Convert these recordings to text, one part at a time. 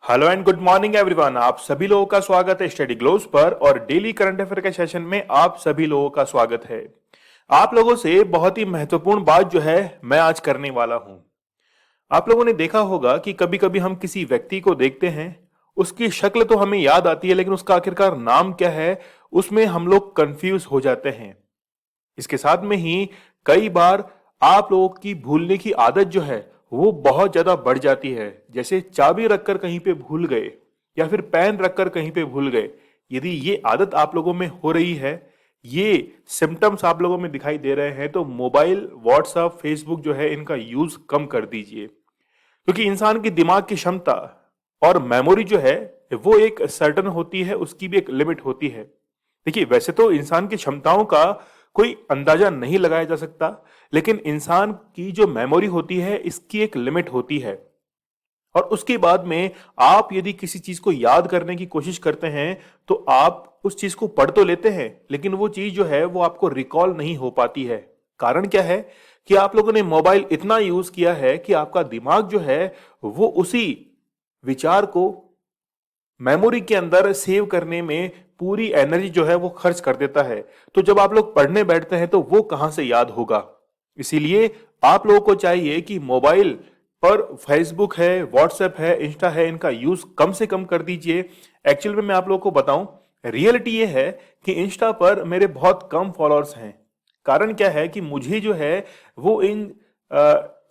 Hello and good morning everyone. आप सभी लोगों का स्वागत है स्टडी ग्लोब्स पर और डेली करंट अफेयर के सेशन में आप सभी लोगों का स्वागत है। आप लोगों से बहुत ही महत्वपूर्ण बात जो है मैं आज करने वाला हूं। आप लोगों ने देखा होगा कि कभी कभी हम किसी व्यक्ति को देखते हैं, उसकी शक्ल तो हमें याद आती है लेकिन उसका आखिरकार नाम क्या है उसमें हम लोग कंफ्यूज हो जाते हैं। इसके साथ में ही कई बार आप लोगों की भूलने की आदत जो है वो बहुत ज्यादा बढ़ जाती है। जैसे चाबी रखकर कहीं पे भूल गए या फिर पेन रखकर कहीं पे भूल गए। यदि ये आदत आप लोगों में हो रही है, ये सिम्टम्स आप लोगों में दिखाई दे रहे हैं, तो मोबाइल, व्हाट्सएप, फेसबुक जो है इनका यूज कम कर दीजिए। क्योंकि इंसान की दिमाग की क्षमता और मेमोरी जो है वो एक सर्टन होती है, उसकी भी एक लिमिट होती है। देखिए, वैसे तो इंसान की क्षमताओं का कोई अंदाजा नहीं लगाया जा सकता, लेकिन इंसान की जो मेमोरी होती है इसकी एक लिमिट होती है। और उसके बाद में आप यदि किसी चीज को याद करने की कोशिश करते हैं तो आप उस चीज को पढ़ तो लेते हैं लेकिन वो चीज जो है वो आपको रिकॉल नहीं हो पाती है। कारण क्या है कि आप लोगों ने मोबाइल इतना यूज किया है कि आपका दिमाग जो है वो उसी विचार को मेमोरी के अंदर सेव करने में पूरी एनर्जी जो है वो खर्च कर देता है। तो जब आप लोग पढ़ने बैठते हैं तो वो कहां से याद होगा। इसीलिए आप लोगों को चाहिए कि मोबाइल पर फेसबुक है, व्हाट्सएप है, इंस्टा है, इनका यूज कम से कम कर दीजिए। एक्चुअल में मैं आप लोगों को बताऊं, रियलिटी ये है कि इंस्टा पर मेरे बहुत कम फॉलोअर्स हैं। कारण क्या है कि मुझे जो है वो इन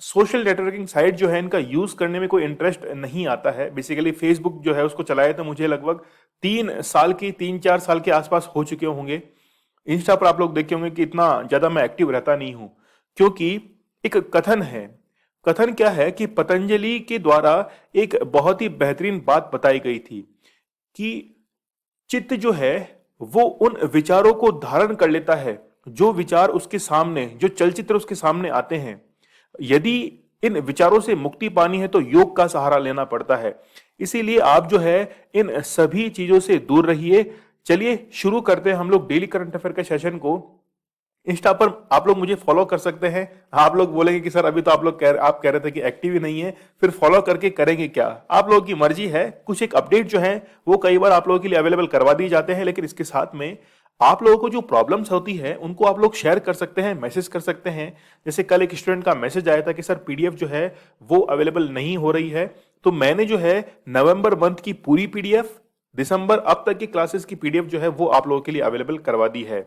सोशल नेटवर्किंग साइट जो है इनका यूज करने में कोई इंटरेस्ट नहीं आता है। बेसिकली फेसबुक जो है उसको चलाए तो मुझे लगभग 3 4 साल के आसपास हो चुके होंगे। इंस्टा पर आप लोग देखे होंगे कि इतना ज्यादा मैं एक्टिव रहता नहीं हूं। क्योंकि एक कथन है, कथन क्या है कि पतंजलि के द्वारा एक बहुत ही बेहतरीन बात बताई गई थी कि चित्त जो है वो उन विचारों को धारण कर लेता है जो विचार उसके सामने, जो चलचित्र उसके सामने आते हैं। यदि इन विचारों से मुक्ति पानी है तो योग का सहारा लेना पड़ता है। इसीलिए आप जो है इन सभी चीजों से दूर रहिए। चलिए शुरू करते हैं हम लोग डेली करंट अफेयर के सेशन को। इंस्टा पर आप लोग मुझे फॉलो कर सकते हैं। आप लोग बोलेंगे कि सर अभी तो आप कह रहे थे कि एक्टिव ही नहीं है, फिर फॉलो करके करेंगे क्या। आप लोगों की मर्जी है। कुछ एक अपडेट जो है वो कई बार आप लोगों के लिए अवेलेबल करवा दिए जाते हैं, लेकिन इसके साथ में आप लोगों को जो प्रॉब्लम्स होती है उनको आप लोग शेयर कर सकते हैं, मैसेज कर सकते हैं। जैसे कल एक स्टूडेंट का मैसेज आया था कि सर पीडीएफ जो है वो अवेलेबल नहीं हो रही है। तो मैंने जो है नवंबर मंथ की पूरी पीडीएफ, दिसंबर अब तक की क्लासेस की पीडीएफ जो है वो आप लोगों के लिए अवेलेबल करवा दी है।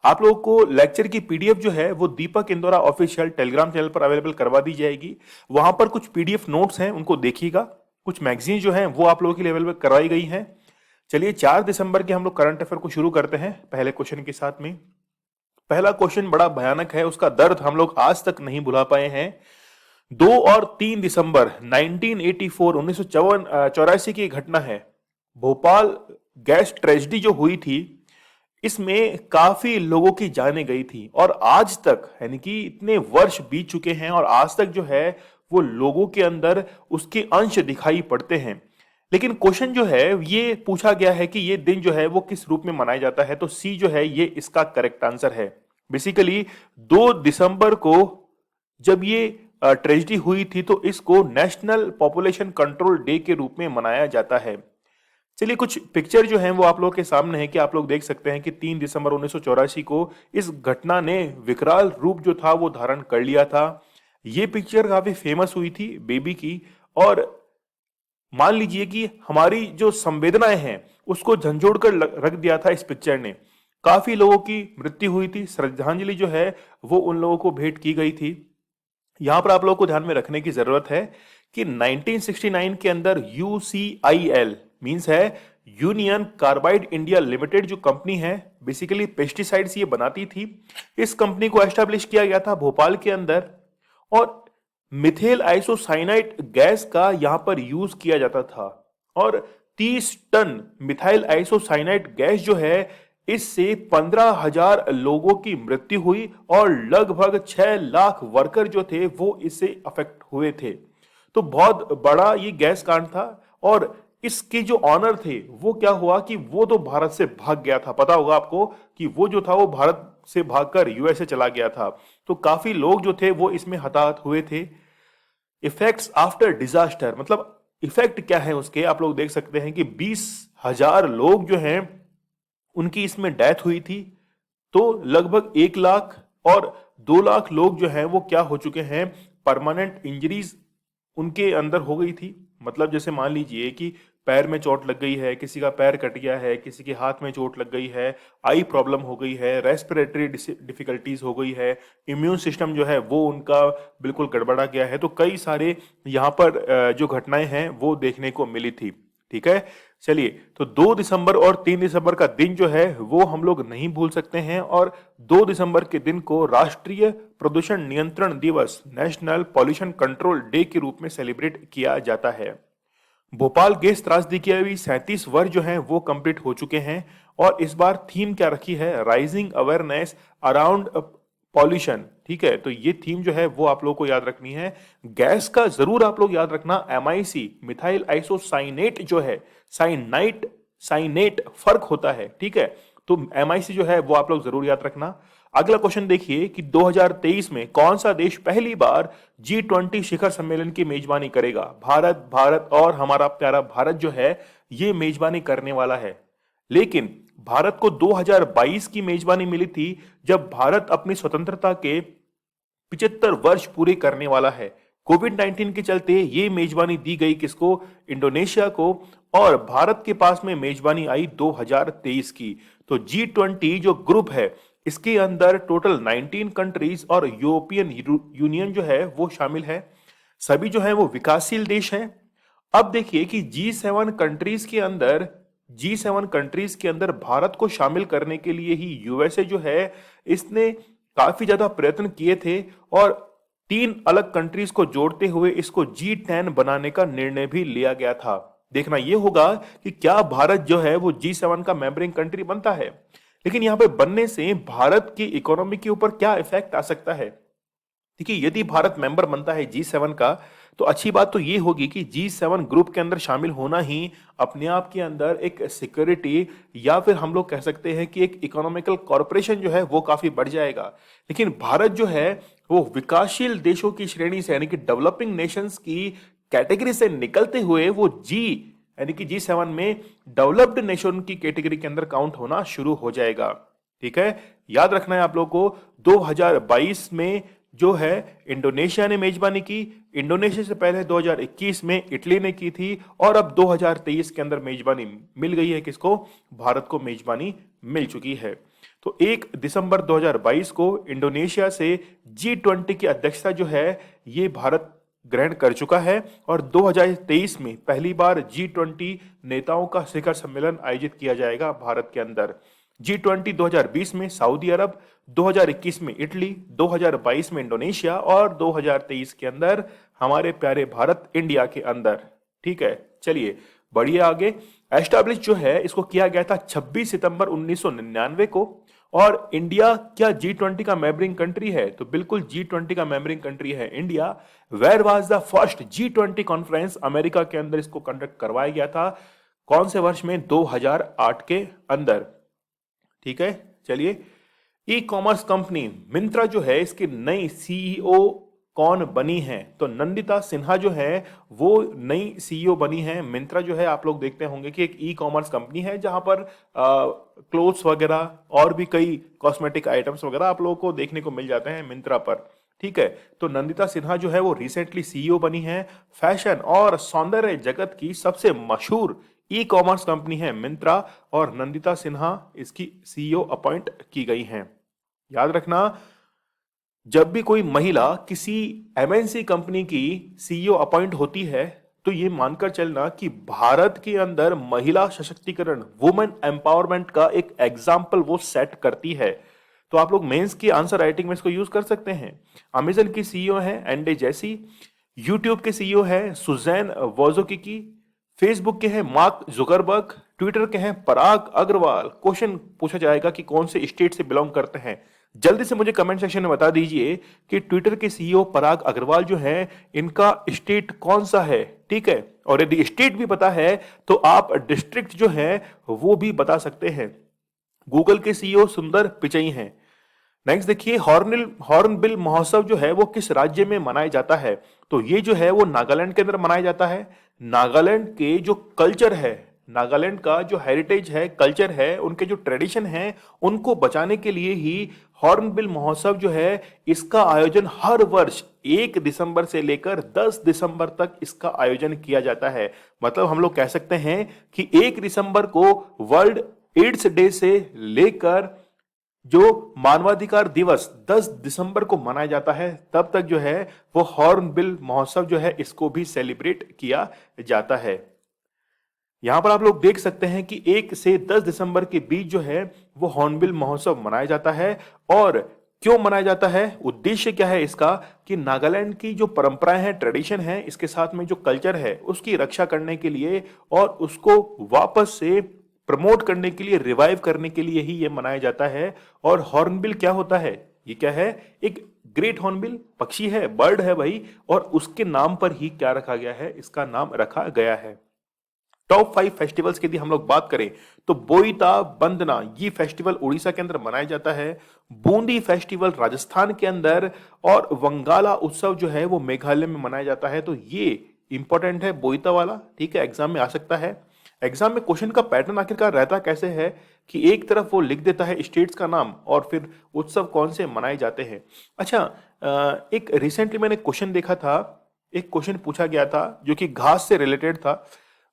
आप लोगों को लेक्चर की पीडीएफ जो है वो दीपक इंदौरा ऑफिशियल टेलीग्राम चैनल पर अवेलेबल करवा दी जाएगी। वहां पर कुछ पीडीएफ नोट्स हैं, उनको देखिएगा। कुछ मैगजीन जो है वो आप लोगों के लिए अवेलेबल करवाई गई हैं। चलिए 4 दिसंबर के हम लोग करंट अफेयर को शुरू करते हैं पहले क्वेश्चन के साथ में। पहला क्वेश्चन बड़ा भयानक है, उसका दर्द हम लोग आज तक नहीं भुला पाए हैं। 2 और 3 दिसंबर 1984 1984 की घटना है। भोपाल गैस ट्रेजेडी जो हुई थी इसमें काफी लोगों की जानें गई थी और आज तक, यानी कि इतने वर्ष बीत चुके हैं और आज तक जो है वो लोगों के अंदर उसके अंश दिखाई पड़ते हैं। लेकिन क्वेश्चन जो है ये पूछा गया है कि ये दिन जो है वो किस रूप में मनाया जाता है, तो सी जो है ये इसका करेक्ट आंसर है। बेसिकली 2 दिसंबर को जब ये ट्रेजेडी हुई थी तो इसको नेशनल पॉपुलेशन कंट्रोल डे के रूप में मनाया जाता है। चलिए कुछ पिक्चर जो हैं वो आप लोगों के सामने है कि आप लोग देख सकते हैं कि 3 दिसंबर 1984 को इस घटना ने विकराल रूप जो था वो धारण कर लिया था। ये पिक्चर काफी फेमस हुई थी बेबी की, और मान लीजिए कि हमारी जो संवेदनाएं हैं उसको झंझोड़ कर रख दिया था इस पिक्चर ने। काफी लोगों की मृत्यु हुई थी, श्रद्धांजलि जो है वो उन लोगों को भेंट की गई थी। यहां पर आप लोगों को ध्यान में रखने की जरूरत है कि 1969 के अंदर यूसीआईएल मींस है यूनियन कार्बाइड इंडिया लिमिटेड जो कंपनी है, बेसिकली पेस्टिसाइड्स ये बनाती थी। इस कंपनी को एस्टेब्लिश किया गया था भोपाल के अंदर और मिथेल आइसोसाइनाइड गैस का यहां पर यूज किया जाता था। और 30 टन मिथाइल आइसोसाइनाइड गैस जो है इससे 15,000 लोगों की मृत्यु हुई और लगभग 6 लाख वर्कर जो थे वो इससे अफेक्ट हुए थे। तो बहुत बड़ा ये गैस कांड था। और इसके जो ऑनर थे वो क्या हुआ कि वो तो भारत से भाग गया था। पता होगा आपको कि वो जो था वो भारत से भागकर यूएसए चला गया था। तो काफी लोग जो थे वो इसमें हताहत हुए थे। इफेक्ट्स आफ्टर डिजास्टर, मतलब इफेक्ट क्या है उसके, आप लोग देख सकते हैं कि 20,000 लोग जो हैं उनकी इसमें डेथ हुई थी। तो लगभग 1 लाख और 2 लाख लोग जो हैं वो क्या हो चुके हैं, परमानेंट इंजरीज उनके अंदर हो गई थी। मतलब जैसे मान लीजिए कि पैर में चोट लग गई है, किसी का पैर कट गया है, किसी के हाथ में चोट लग गई है, आई प्रॉब्लम हो गई है, रेस्पिरेटरी डिफिकल्टीज हो गई है, इम्यून सिस्टम जो है वो उनका बिल्कुल गड़बड़ा गया है। तो कई सारे यहाँ पर जो घटनाएं हैं वो देखने को मिली थी। ठीक है, चलिए, तो 2 दिसंबर और 3 दिसंबर का दिन जो है वो हम लोग नहीं भूल सकते हैं। और 2 दिसंबर के दिन को राष्ट्रीय प्रदूषण नियंत्रण दिवस, नेशनल पॉल्यूशन कंट्रोल डे के रूप में सेलिब्रेट किया जाता है। भोपाल गैस त्रासदी की अभी 37 वर्ष जो हैं वो कंप्लीट हो चुके हैं। और इस बार थीम क्या रखी है, राइजिंग अवेयरनेस अराउंड पॉल्यूशन। ठीक है, तो ये थीम जो है वो आप लोगों को याद रखनी है। गैस का जरूर आप लोग याद रखना, MIC मिथाइल आइसोसाइनेट जो है, साइनाइट साइनेट फर्क होता है। ठीक है, तो MIC जो है वो आप लोग जरूर याद रखना। अगला क्वेश्चन देखिए कि 2023 में कौन सा देश पहली बार G20 शिखर सम्मेलन की मेजबानी करेगा। भारत, भारत और हमारा प्यारा भारत जो है ये मेजबानी करने वाला है। लेकिन भारत को 2022 की मेजबानी मिली थी, जब भारत अपनी स्वतंत्रता के 75 वर्ष पूरे करने वाला है। कोविड-19 के चलते ये मेजबानी दी गई किसको, इंडोनेशिया को। और भारत के पास में मेजबानी आई 2023 की। तो G20 जो ग्रुप है इसके अंदर टोटल 19 कंट्रीज और यूरोपियन यूनियन जो है वो शामिल है। सभी जो है वो विकासशील देश हैं। अब देखिए कि G7 कंट्रीज के अंदर भारत को शामिल करने के लिए ही यूएसए जो है इसने काफी ज्यादा प्रयत्न किए थे। और 3 अलग कंट्रीज को जोड़ते हुए इसको G10 बनाने का निर्णय भी लिया गया था। देखना यह होगा कि क्या भारत जो है वो G7 का मेंबरिंग कंट्री बनता है। लेकिन यहां पे बनने से भारत की इकोनॉमी के ऊपर क्या इफेक्ट आ सकता है। देखिए, यदि भारत मेंबर बनता है G7 का, तो अच्छी बात तो ये होगी कि G7 ग्रुप के अंदर शामिल होना ही अपने आप के अंदर एक सिक्योरिटी, या फिर हम लोग कह सकते हैं कि एक इकोनॉमिकल कॉर्पोरेशन जो है वो काफी बढ़ जाएगा। लेकिन भारत जो है वो विकासशील देशों की श्रेणी से यानी कि डेवलपिंग नेशंस की कैटेगरी से निकलते हुए वो यानी कि G7 में डेवलप्ड नेशन की कैटेगरी के अंदर काउंट होना शुरू हो जाएगा। ठीक है, याद रखना है आप लोगों को, 2022 में जो है इंडोनेशिया ने मेजबानी की। इंडोनेशिया से पहले 2021 में इटली ने की थी। और अब 2023 के अंदर मेजबानी मिल गई है किसको, भारत को मेजबानी मिल चुकी है। तो 1 दिसंबर 2022 को इंडोनेशिया से G20 की अध्यक्षता जो है ये भारत ग्रहण कर चुका है। और 2023 में पहली बार G20 नेताओं का शिखर सम्मेलन आयोजित किया जाएगा भारत के अंदर। G20 2020 में सऊदी अरब, 2021 में इटली, 2022 में इंडोनेशिया और 2023 के अंदर हमारे प्यारे भारत इंडिया के अंदर। ठीक है, चलिए बढ़िए आगे। एस्टैब्लिश जो है इसको किया गया था 26 सितंबर 1999 को। और इंडिया क्या G20 का मेंबरिंग कंट्री है, तो बिल्कुल G20 का मेंबरिंग कंट्री है India. Where was the first G20 conference, America के अंदर इसको कंडक्ट करवाया गया था। कौन से वर्ष में, 2008 के अंदर। ठीक है, चलिए, ई कॉमर्स कंपनी मिंत्रा जो है इसकी नई CEO कौन बनी है, तो नंदिता सिन्हा जो है वो नई CEO बनी है। मिंत्रा जो है आप लोग देखते होंगे कि एक ई कॉमर्स कंपनी है जहां पर क्लोथ्स वगैरह और भी कई कॉस्मेटिक आइटम्स वगैरह आप लोगों को देखने को मिल जाते हैं मिंत्रा पर। ठीक है, तो नंदिता सिन्हा जो है वो रिसेंटली CEO बनी है। फैशन और सौंदर्य जगत की सबसे मशहूर ई कॉमर्स कंपनी है मिंत्रा, और नंदिता सिन्हा इसकी CEO अपॉइंट की गई हैं। याद रखना, जब भी कोई महिला किसी MNC कंपनी की CEO अपॉइंट होती है तो ये मानकर चलना कि भारत के अंदर महिला सशक्तिकरण, वुमेन एम्पावरमेंट का एक एग्जाम्पल वो सेट करती है। तो आप लोग मेंस की आंसर राइटिंग में इसको यूज कर सकते हैं। अमेजन की CEO है एंडे जेसी, यूट्यूब के CEO है सुजैन वोजोकिकी, फेसबुक के हैं मार्क जुकरबर्ग, ट्विटर के हैं पराग अग्रवाल। क्वेश्चन पूछा जाएगा कि कौन से स्टेट से बिलोंग करते हैं। जल्दी से मुझे कमेंट सेक्शन में बता दीजिए कि ट्विटर के CEO पराग अग्रवाल जो हैं इनका स्टेट कौन सा है। ठीक है, और यदि स्टेट भी पता है तो आप डिस्ट्रिक्ट जो है वो भी बता सकते हैं। गूगल के CEO सुंदर पिचई हैं। नेक्स्ट देखिए, हॉर्नबिल महोत्सव जो है वो किस राज्य में मनाया जाता है, तो ये जो है वो नागालैंड के अंदर मनाया जाता है। नागालैंड के जो कल्चर है, नागालैंड का जो हेरिटेज है, कल्चर है, उनके जो ट्रेडिशन है, उनको बचाने के लिए ही हॉर्नबिल महोत्सव जो है, इसका आयोजन हर वर्ष 1 दिसंबर से लेकर 10 दिसंबर तक इसका आयोजन किया जाता है। मतलब हम लोग कह सकते हैं कि 1 दिसंबर को वर्ल्ड एड्स डे से लेकर जो मानवाधिकार दिवस 10 दिसंबर को मनाया जाता है, तब तक जो है वो हॉर्नबिल महोत्सव जो है इसको भी सेलिब्रेट किया जाता है। यहां पर आप लोग देख सकते हैं कि 1 से 10 दिसंबर के बीच जो है वो हॉर्नबिल महोत्सव मनाया जाता है। और क्यों मनाया जाता है, उद्देश्य क्या है इसका, कि नागालैंड की जो परंपराएं हैं, ट्रेडिशन है, इसके साथ में जो कल्चर है उसकी रक्षा करने के लिए और उसको वापस से प्रमोट करने के लिए, रिवाइव करने के लिए ही ये मनाया जाता है। और हॉर्नबिल क्या होता है, ये क्या है, एक ग्रेट हॉर्नबिल पक्षी है, बर्ड है भाई, और उसके नाम पर ही क्या रखा गया है, इसका नाम रखा गया है। टॉप 5 फेस्टिवल्स की यदि हम लोग बात करें तो बोईता बंदना ये फेस्टिवल उड़ीसा के अंदर मनाया जाता है, बूंदी फेस्टिवल राजस्थान के अंदर, और वंगाला उत्सव जो है वो मेघालय में मनाया जाता है। तो ये इंपॉर्टेंट है बोईता वाला, ठीक है, एग्जाम में आ सकता है। एग्जाम में क्वेश्चन का पैटर्न आखिरकार रहता कैसे है कि एक तरफ वो लिख देता है स्टेट्स का नाम और फिर उत्सव कौन से मनाए जाते हैं। अच्छा, एक रिसेंटली मैंने क्वेश्चन देखा था, एक क्वेश्चन पूछा गया था जो कि घास से रिलेटेड था।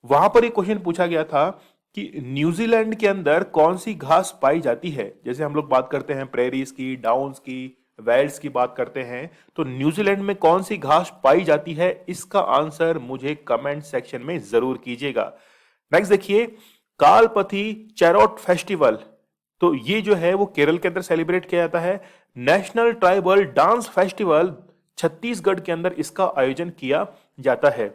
वहां पर एक क्वेश्चन पूछा गया था कि न्यूजीलैंड के अंदर कौन सी घास पाई जाती है। जैसे हम लोग बात करते हैं प्रेरीज की, डाउन्स की, वेल्स की बात करते हैं, तो न्यूजीलैंड में कौन सी घास पाई जाती है, इसका आंसर मुझे कमेंट सेक्शन में जरूर कीजिएगा। नेक्स्ट देखिए, कालपथी चैरोट फेस्टिवल, तो ये जो है वो केरल के अंदर सेलिब्रेट किया जाता है। National tribal dance festival Chhattisgarh के अंदर इसका आयोजन किया जाता है।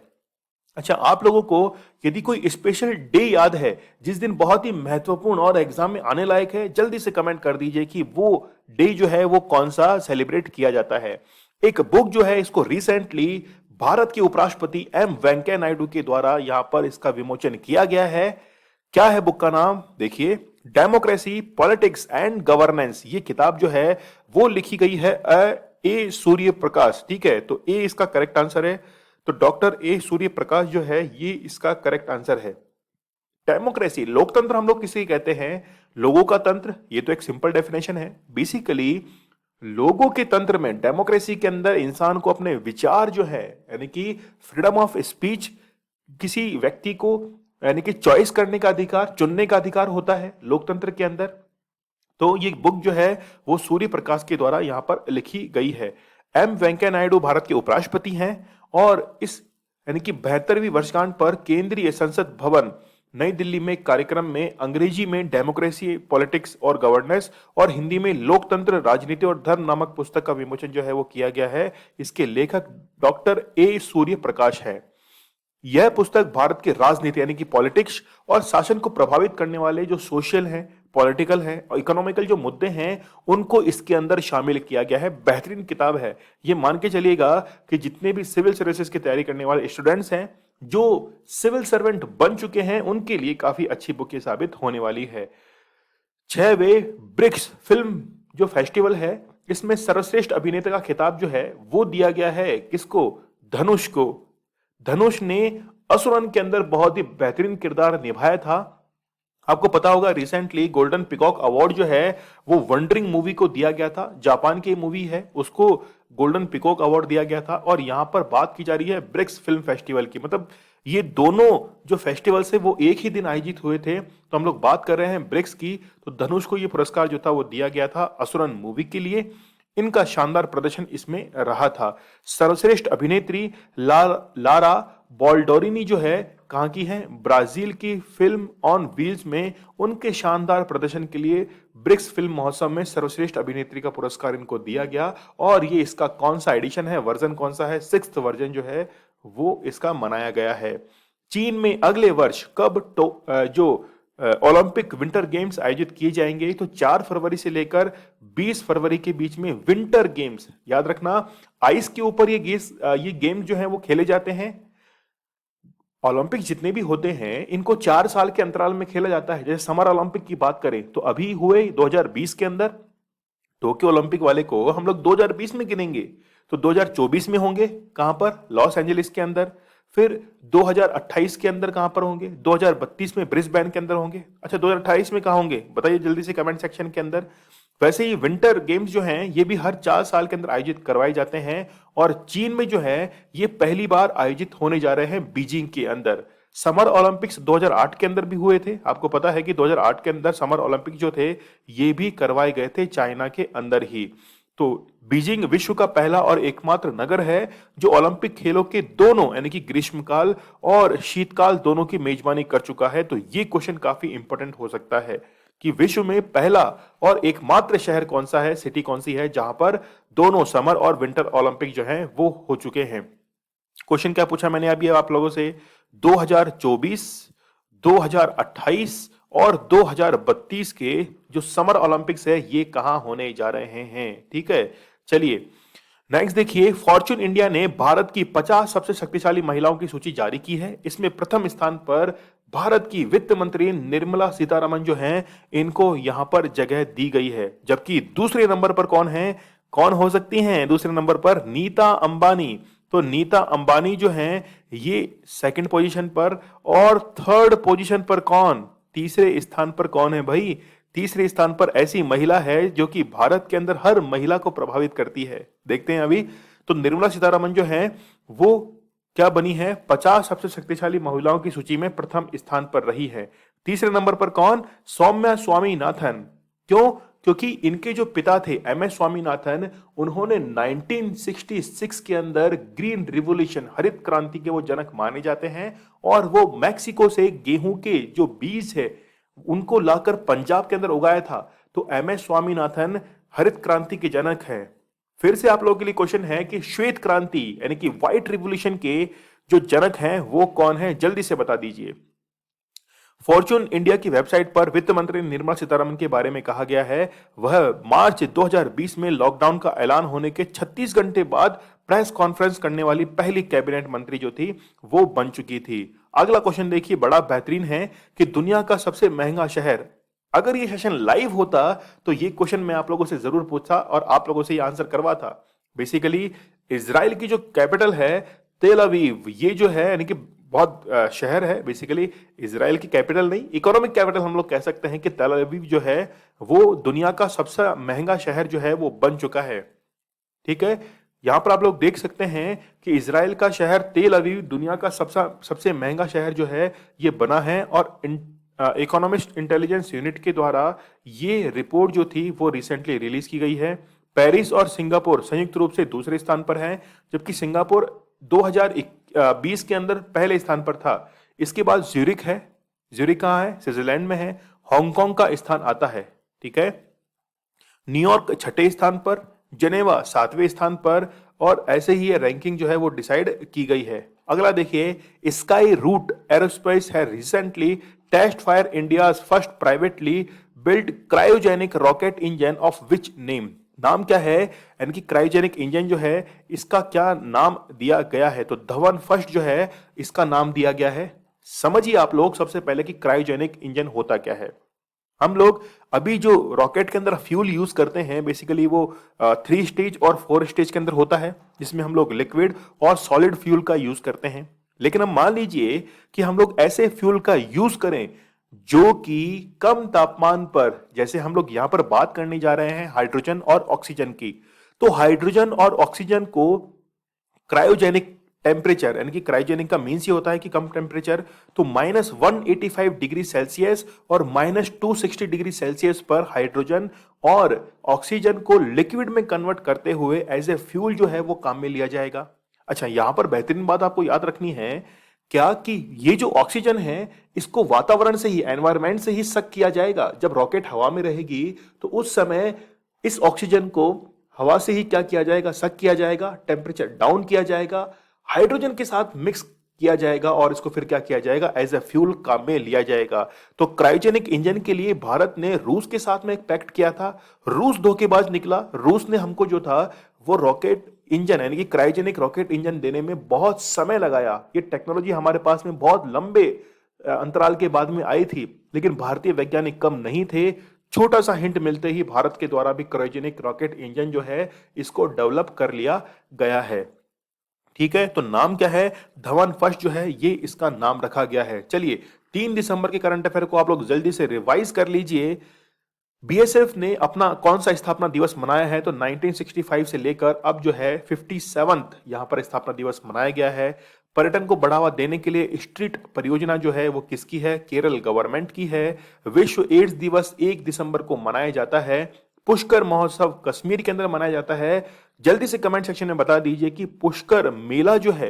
अच्छा, आप लोगों को यदि कोई स्पेशल डे याद है जिस दिन बहुत ही महत्वपूर्ण और एग्जाम में आने लायक है, जल्दी से कमेंट कर दीजिए कि वो डे जो है वो कौन सा सेलिब्रेट किया जाता है। एक बुक जो है इसको रिसेंटली भारत के उपराष्ट्रपति एम वेंकैया नायडू के द्वारा यहां पर इसका विमोचन किया गया है। क्या है बुक का नाम, देखिए, डेमोक्रेसी, पॉलिटिक्स एंड गवर्नेंस। ये किताब जो है वो लिखी गई है ए सूर्य प्रकाश, ठीक है, तो ए इसका करेक्ट आंसर है। तो डॉक्टर ए सूर्य प्रकाश जो है ये इसका करेक्ट आंसर है। डेमोक्रेसी, लोकतंत्र हम लोग किसे कहते हैं, लोगों का तंत्र, ये तो एक सिंपल डेफिनेशन है। बेसिकली लोगों के तंत्र में, डेमोक्रेसी के अंदर इंसान को अपने विचार जो है, यानी कि फ्रीडम ऑफ स्पीच, किसी व्यक्ति को यानी कि चॉइस करने का अधिकार, चुनने का अधिकार होता है लोकतंत्र के अंदर। तो ये बुक जो है वो सूर्य प्रकाश के द्वारा यहां पर लिखी गई है। एम वेंकैया नायडू भारत के उपराष्ट्रपति हैं और इस यानी कि 72वीं वर्षगांठ पर केंद्रीय संसद भवन नई दिल्ली में कार्यक्रम में अंग्रेजी में डेमोक्रेसी, पॉलिटिक्स और गवर्नेंस और हिंदी में लोकतंत्र, राजनीति और धर्म नामक पुस्तक का विमोचन जो है वो किया गया है। इसके लेखक डॉक्टर ए सूर्य प्रकाश है। यह पुस्तक भारत के राजनीति यानी कि पॉलिटिक्स और शासन को प्रभावित करने वाले जो सोशल हैं, पॉलिटिकल हैं और इकोनॉमिकल जो मुद्दे हैं उनको इसके अंदर शामिल किया गया है। बेहतरीन किताब है। ये मान के चलिएगा कि जितने भी सिविल सर्विसेज की तैयारी करने वाले स्टूडेंट्स हैं, जो सिविल सर्वेंट बन चुके हैं, उनके लिए काफी अच्छी बुक ये साबित होने वाली है। 6वें ब्रिक्स फिल्म जो फेस्टिवल है, इसमें सर्वश्रेष्ठ अभिनेता का खिताब जो है वो दिया गया है किसको, धनुष को। धनुष ने असुरन के अंदर बहुत ही बेहतरीन किरदार निभाया था। आपको पता होगा रिसेंटली गोल्डन पिकॉक अवार्ड जो है वो वंडरिंग मूवी को दिया गया था। जापान की मूवी है, उसको गोल्डन पिकॉक अवार्ड दिया गया था। और यहां पर बात की जा रही है ब्रिक्स फिल्म फेस्टिवल की, मतलब ये दोनों जो फेस्टिवल्स है वो एक ही दिन आयोजित हुए थे। तो हम लोग बात कर रहे हैं ब्रिक्स की, तो धनुष को ये पुरस्कार जो था वो दिया गया था असुरन मूवी के लिए। इनका शानदार प्रदर्शन इसमें रहा था। सर्वश्रेष्ठ अभिनेत्री लारा बॉल्डोरिनी जो है कहां की है, ब्राजील की फिल्म ऑन व्हील्स में उनके शानदार प्रदर्शन के लिए ब्रिक्स फिल्म महोत्सव में सर्वश्रेष्ठ अभिनेत्री का पुरस्कार इनको दिया गया। और ये इसका कौन सा एडिशन है, वर्जन कौन सा है, 6th वर्जन जो है वो इसका मनाया गया है। चीन में अगले वर्ष कब जो ओलंपिक विंटर गेम्स आयोजित किए जाएंगे, तो 4 फरवरी से लेकर 20 फरवरी के बीच में विंटर गेम्स, याद रखना आइस के ऊपर ये गेम जो है वो खेले जाते हैं। ओलंपिक जितने भी होते हैं इनको 4 साल के अंतराल में खेला जाता है। जैसे समर ओलंपिक की बात करें तो अभी हुए 2020 के अंदर, टोक्यो ओलंपिक वाले को हम लोग 2020 में गिनेंगे, तो 2024 में होंगे कहां पर, लॉस एंजलिस के अंदर। फिर 2028 के अंदर कहां पर होंगे, 2032 में ब्रिस्बेन के अंदर होंगे। अच्छा, 2028 में कहां होंगे बताइए जल्दी से कमेंट सेक्शन के अंदर। वैसे ही विंटर गेम्स जो हैं ये भी हर 4 साल के अंदर आयोजित करवाए जाते हैं और चीन में जो है ये पहली बार आयोजित होने जा रहे हैं बीजिंग के अंदर। समर ओलंपिक्स 2008 के अंदर भी हुए थे, आपको पता है कि 2008 के अंदर समर ओलंपिक जो थे ये भी करवाए गए थे चाइना के अंदर ही। तो बीजिंग विश्व का पहला और एकमात्र नगर है जो ओलंपिक खेलों के दोनों यानी कि ग्रीष्मकाल और शीतकाल दोनों की मेजबानी कर चुका है। तो ये क्वेश्चन काफी इंपॉर्टेंट हो सकता है कि विश्व में पहला और एकमात्र शहर कौन सा है, सिटी कौन सी है जहां पर दोनों समर और विंटर ओलंपिक जो हैं वो हो चुके हैं। क्वेश्चन क्या पूछा मैंने अभी आप लोगों से, 2024, 2028 और 2032 के जो समर ओलंपिक्स है ये कहां होने जा रहे हैं। ठीक है, चलिए नेक्स्ट देखिए, फॉर्च्यून इंडिया ने भारत की 50 सबसे शक्तिशाली महिलाओं की सूची जारी की है। इसमें प्रथम स्थान पर भारत की वित्त मंत्री निर्मला सीतारमण जो हैं इनको यहां पर जगह दी गई है। जबकि दूसरे नंबर पर कौन है, कौन हो सकती हैं दूसरे नंबर पर, नीता अंबानी। तो नीता अंबानी जो हैं ये सेकंड पोजीशन पर, और थर्ड पोजीशन पर कौन, तीसरे स्थान पर कौन है भाई, तीसरे स्थान पर ऐसी महिला है जो कि भारत के अंदर हर महिला को प्रभावित करती है। देखते हैं अभी, तो निर्मला सीतारमण जो है वो क्या बनी है, 50 सबसे शक्तिशाली महिलाओं की सूची में प्रथम स्थान पर रही है। तीसरे नंबर पर कौन, सौम्या स्वामीनाथन। क्यों, क्योंकि इनके जो पिता थे MS स्वामीनाथन, उन्होंने 1966 के अंदर ग्रीन रिवॉल्यूशन, हरित क्रांति के वो जनक माने जाते हैं और वो मैक्सिको से गेहूं के जो बीज है उनको लाकर पंजाब के अंदर उगाया था। तो MS स्वामीनाथन हरित क्रांति के जनक हैं। फिर से आप लोगों के लिए क्वेश्चन है कि श्वेत क्रांति यानी कि व्हाइट रिवॉल्यूशन के जो जनक हैं वो कौन है, जल्दी से बता दीजिए। फॉर्च्यून इंडिया की वेबसाइट पर वित्त मंत्री निर्मला सीतारमण के बारे में कहा गया है वह मार्च 2020 में लॉकडाउन का ऐलान होने के 36 घंटे बाद प्रेस कॉन्फ्रेंस करने वाली पहली कैबिनेट मंत्री जो थी वो बन चुकी थी। अगला क्वेश्चन देखिए, बड़ा बेहतरीन है कि दुनिया का सबसे महंगा शहर। अगर ये सेशन लाइव होता तो ये क्वेश्चन मैं आप लोगों से जरूर पूछता और आप लोगों से ये आंसर करवाता। बेसिकली इजराइल की जो कैपिटल है तेल अवीव, ये जो है यानी कि बहुत शहर है, बेसिकली इजराइल की कैपिटल नहीं, इकोनॉमिक कैपिटल हम लोग कह सकते हैं कि तेल अवीव जो है वो दुनिया का सबसे महंगा शहर जो है वो बन चुका है। ठीक है, यहां पर आप लोग देख सकते हैं कि इजराइल का शहर तेल अवीव दुनिया का सबसे महंगा शहर जो है ये बना है। और इकोनॉमिस्ट इंटेलिजेंस यूनिट के द्वारा ये रिपोर्ट जो थी वो रिसेंटली रिलीज की गई है। पेरिस और सिंगापुर संयुक्त रूप से दूसरे स्थान पर हैं, जबकि सिंगापुर 2020 के अंदर पहले स्थान पर था। इसके बाद ज्यूरिख है, ज्यूरिख कहाँ है, स्विट्जरलैंड में है। हांगकांग का स्थान आता है। ठीक है, न्यूयॉर्क छठे स्थान पर, जेनेवा 7वें स्थान पर, और ऐसे ही ये रैंकिंग जो है वो डिसाइड की गई है। अगला देखिए, स्काई रूट एरोस्पेस है recently test fire India's first privately build cryogenic rocket engine of which name. नाम क्या है, यानी कि क्रायोजेनिक इंजन जो है इसका क्या नाम दिया गया है। तो धवन फर्स्ट जो है इसका नाम दिया गया है। समझिए आप लोग सबसे पहले कि क्रायोजेनिक इंजन होता क्या है। हम लोग अभी जो रॉकेट के अंदर फ्यूल यूज करते हैं बेसिकली वो 3 स्टेज और 4 स्टेज के अंदर होता है, जिसमें हम लोग लिक्विड और सॉलिड फ्यूल का यूज करते हैं। लेकिन अब मान लीजिए कि हम लोग ऐसे फ्यूल का यूज करें जो कि कम तापमान पर, जैसे हम लोग यहां पर बात करने जा रहे हैं हाइड्रोजन और ऑक्सीजन की, तो हाइड्रोजन और ऑक्सीजन को क्रायोजेनिक टेम्परेचर, यानी कि क्रायोजेनिक का मीन्स ये होता है कि कम टेम्परेचर, तो -185 डिग्री सेल्सियस और -260 डिग्री सेल्सियस पर हाइड्रोजन और ऑक्सीजन को लिक्विड में कन्वर्ट करते हुए एज ए फ्यूल जो है वो काम में लिया जाएगा। अच्छा, यहां पर बेहतरीन बात आपको याद रखनी है क्या कि ये जो ऑक्सीजन है इसको वातावरण से ही, एनवायरमेंट से ही सक किया जाएगा। जब रॉकेट हवा में रहेगी तो उस समय इस ऑक्सीजन को हवा से ही क्या किया जाएगा, सक किया जाएगा, टेम्परेचर डाउन किया जाएगा, हाइड्रोजन के साथ मिक्स किया जाएगा और इसको फिर क्या किया जाएगा, एज ए फ्यूल काम में लिया जाएगा। तो क्रायोजेनिक इंजन के लिए भारत ने रूस के साथ में एक पैक्ट किया था। रूस धोखेबाज निकला। रूस ने हमको जो था वो रॉकेट इंजन यानी कि क्रायोजेनिक रॉकेट इंजन देने में बहुत समय लगाया। ये टेक्नोलॉजी हमारे पास में बहुत लंबे अंतराल के बाद में आई थी, लेकिन भारतीय वैज्ञानिक कम नहीं थे। छोटा सा हिंट मिलते ही भारत के द्वारा भी क्रायोजेनिक रॉकेट इंजन जो है इसको डेवलप कर लिया गया है। ठीक है, तो नाम क्या है? धवन फर्स्ट जो है ये इसका नाम रखा गया है। चलिए 3 दिसंबर के करंट अफेयर को आप लोग जल्दी से रिवाइज कर लीजिए। बीएसएफ ने अपना कौन सा स्थापना दिवस मनाया है? तो 1965 से लेकर अब जो है 57th यहां पर स्थापना दिवस मनाया गया है। पर्यटन को बढ़ावा देने के लिए स्ट्रीट परियोजना जो है वो किसकी है? केरल गवर्नमेंट की है। विश्व एड्स दिवस 1 दिसंबर को मनाया जाता है। पुष्कर महोत्सव कश्मीर के अंदर मनाया जाता है। जल्दी से कमेंट सेक्शन में बता दीजिए कि पुष्कर मेला जो है,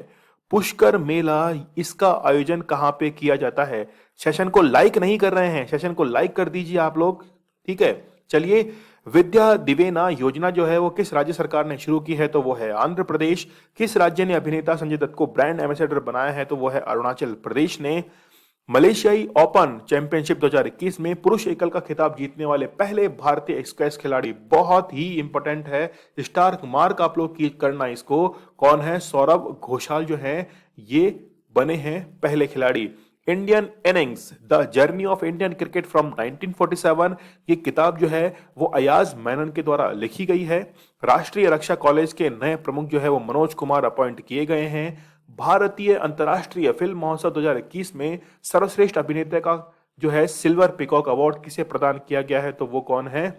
पुष्कर मेला इसका आयोजन कहां पे किया जाता है? सेशन को लाइक नहीं कर रहे हैं, सेशन को लाइक कर दीजिए आप लोग, ठीक है। चलिए, विद्या दिवेना योजना जो है वो किस राज्य सरकार ने शुरू की है? तो वो है आंध्र प्रदेश। किस राज्य ने अभिनेता संजय दत्त को ब्रांड एम्बेसडर बनाया है? तो वो है अरुणाचल प्रदेश ने। मलेशियाई ओपन चैंपियनशिप 2021 में पुरुष एकल का खिताब जीतने वाले पहले भारतीय स्क्वैश खिलाड़ी, बहुत ही इंपॉर्टेंट है, स्टार मार्क आप लोग की करना इसको, कौन है? सौरभ घोषाल जो है ये बने हैं पहले खिलाड़ी। Indian innings the journey of Indian cricket from 1947, ये किताब जो है वो अयाज मेनन के द्वारा लिखी गई है। राष्ट्रीय रक्षा कॉलेज के नए प्रमुख जो है वो मनोज कुमार अपॉइंट किए गए हैं। भारतीय अंतर्राष्ट्रीय फिल्म महोत्सव 2021 में सर्वश्रेष्ठ अभिनेता का जो है सिल्वर पिकॉक अवार्ड किसे प्रदान किया गया है? तो वो कौन है?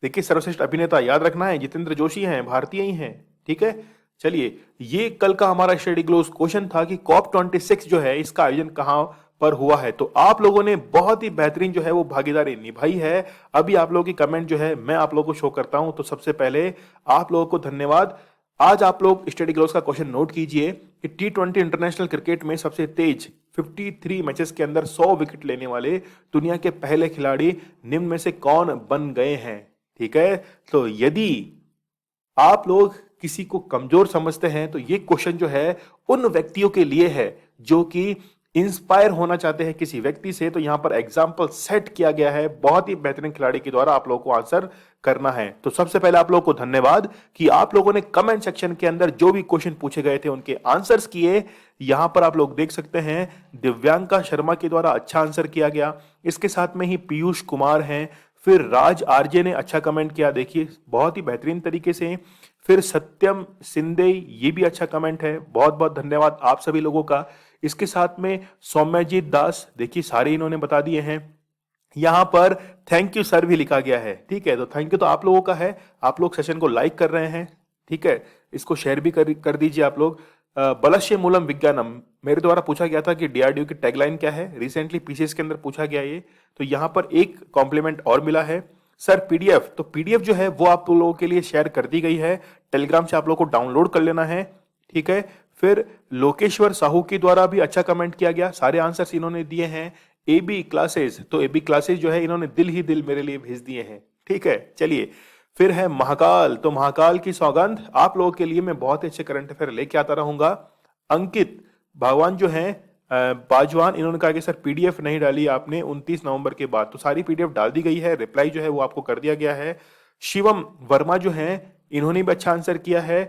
देखिए, सर्वश्रेष्ठ अभिनेता याद रखना है, जितेंद्र जोशी हैं, भारतीय ही हैं, ठीक है। चलिए, ये कल का हमारा स्टडी ग्लोस क्वेश्चन था कि कॉप 26 जो है इसका आयोजन कहां पर हुआ है। तो आप लोगों ने बहुत ही बेहतरीन जो है वो भागीदारी निभाई है। अभी आप लोगों की कमेंट जो है मैं आप लोगों को शो करता हूं। तो सबसे पहले आप लोगों को धन्यवाद। आज आप लोग स्टडी ग्लोस का क्वेश्चन नोट कीजिए कि T20 इंटरनेशनल क्रिकेट में सबसे तेज 53 मैचेस के अंदर 100 विकेट लेने वाले दुनिया के पहले खिलाड़ी निम्न में से कौन बन गए हैं, ठीक है। तो यदि आप लोग किसी को कमजोर समझते हैं तो ये क्वेश्चन जो है उन व्यक्तियों के लिए है जो कि इंस्पायर होना चाहते हैं किसी व्यक्ति से। तो यहां पर एग्जाम्पल सेट किया गया है, बहुत ही बेहतरीन खिलाड़ी के द्वारा आप लोगों को आंसर करना है। तो सबसे पहले आप लोगों को धन्यवाद कि आप लोगों ने कमेंट सेक्शन के अंदर जो भी क्वेश्चन पूछे गए थे उनके आंसर्स किए। यहां पर आप लोग देख सकते हैं दिव्यांका शर्मा के द्वारा अच्छा आंसर किया गया। इसके साथ में ही पीयूष कुमार हैं, फिर राज आरजे ने अच्छा कमेंट किया, देखिए बहुत ही बेहतरीन तरीके से। फिर सत्यम सिंधे, ये भी अच्छा कमेंट है, बहुत बहुत धन्यवाद आप सभी लोगों का। इसके साथ में सौम्यजीत दास, देखिए सारे इन्होंने बता दिए हैं। यहां पर थैंक यू सर भी लिखा गया है, ठीक है। तो थैंक यू तो आप लोगों का है, आप लोग सेशन को लाइक कर रहे हैं, ठीक है। इसको शेयर भी कर दीजिए आप लोग। बलश्य मूलम विज्ञानम मेरे द्वारा पूछा गया था कि डीआरडीओ की टैगलाइन क्या है, रिसेंटली पीसीएस के अंदर पूछा गया ये। तो यहां पर एक कॉम्प्लीमेंट और मिला है सर पीडीएफ। तो पीडीएफ जो है वो आप लोगों के लिए शेयर कर दी गई है, टेलीग्राम से आप लोगों को डाउनलोड कर लेना है, ठीक है। फिर लोकेश्वर साहू के द्वारा भी अच्छा कमेंट किया गया, सारे आंसर्स इन्होंने दिए हैं। एबी क्लासेस, तो एबी क्लासेस जो है इन्होंने दिल ही दिल मेरे लिए भेज दिए हैं, ठीक है। चलिए, फिर है महाकाल, तो महाकाल की सौगंध आप लोगों के लिए मैं बहुत अच्छे करंट अफेयर लेके आता रहूंगा। अंकित भगवान जो है बाजवान, इन्होंने कहा कि सर पीडीएफ नहीं डाली आपने 29 नवंबर के बाद। तो सारी पीडीएफ डाल दी गई है, रिप्लाई जो है वो आपको कर दिया गया है। शिवम वर्मा जो है इन्होंने भी अच्छा आंसर किया है।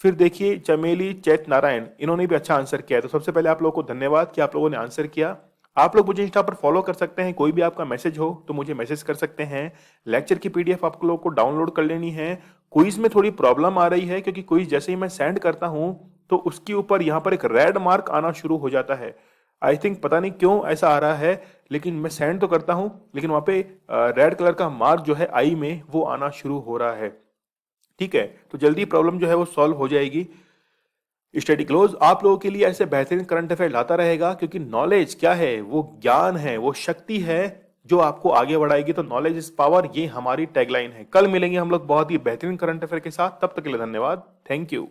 फिर देखिए चमेली चैत नारायण, इन्होंने भी अच्छा आंसर किया है। तो सबसे पहले आप लोगों को धन्यवाद कि आप लोगों ने आंसर किया। आप लोग मुझे इंस्टा पर फॉलो कर सकते हैं, कोई भी आपका मैसेज हो तो मुझे मैसेज कर सकते हैं। लेक्चर की पीडीएफ आप लोगों को डाउनलोड कर लेनी है। क्विज में थोड़ी प्रॉब्लम आ रही है क्योंकि क्विज जैसे ही मैं सेंड करता हूं तो उसके ऊपर यहां पर एक रेड मार्क आना शुरू हो जाता है। आई थिंक पता नहीं क्यों ऐसा आ रहा है, लेकिन मैं सेंड तो करता हूं लेकिन वहां पे रेड कलर का मार्क जो है आई में वो आना शुरू हो रहा है, ठीक है। तो जल्दी प्रॉब्लम जो है वो सॉल्व हो जाएगी। स्टडी क्लोज आप लोगों के लिए ऐसे बेहतरीन करंट अफेयर लाता रहेगा क्योंकि नॉलेज क्या है, वो ज्ञान है, वो शक्ति है जो आपको आगे बढ़ाएगी। तो नॉलेज इज पावर, ये हमारी टैगलाइन है। कल मिलेंगे हम लोग बहुत ही बेहतरीन करंट अफेयर के साथ, तब तक के लिए धन्यवाद, थैंक यू।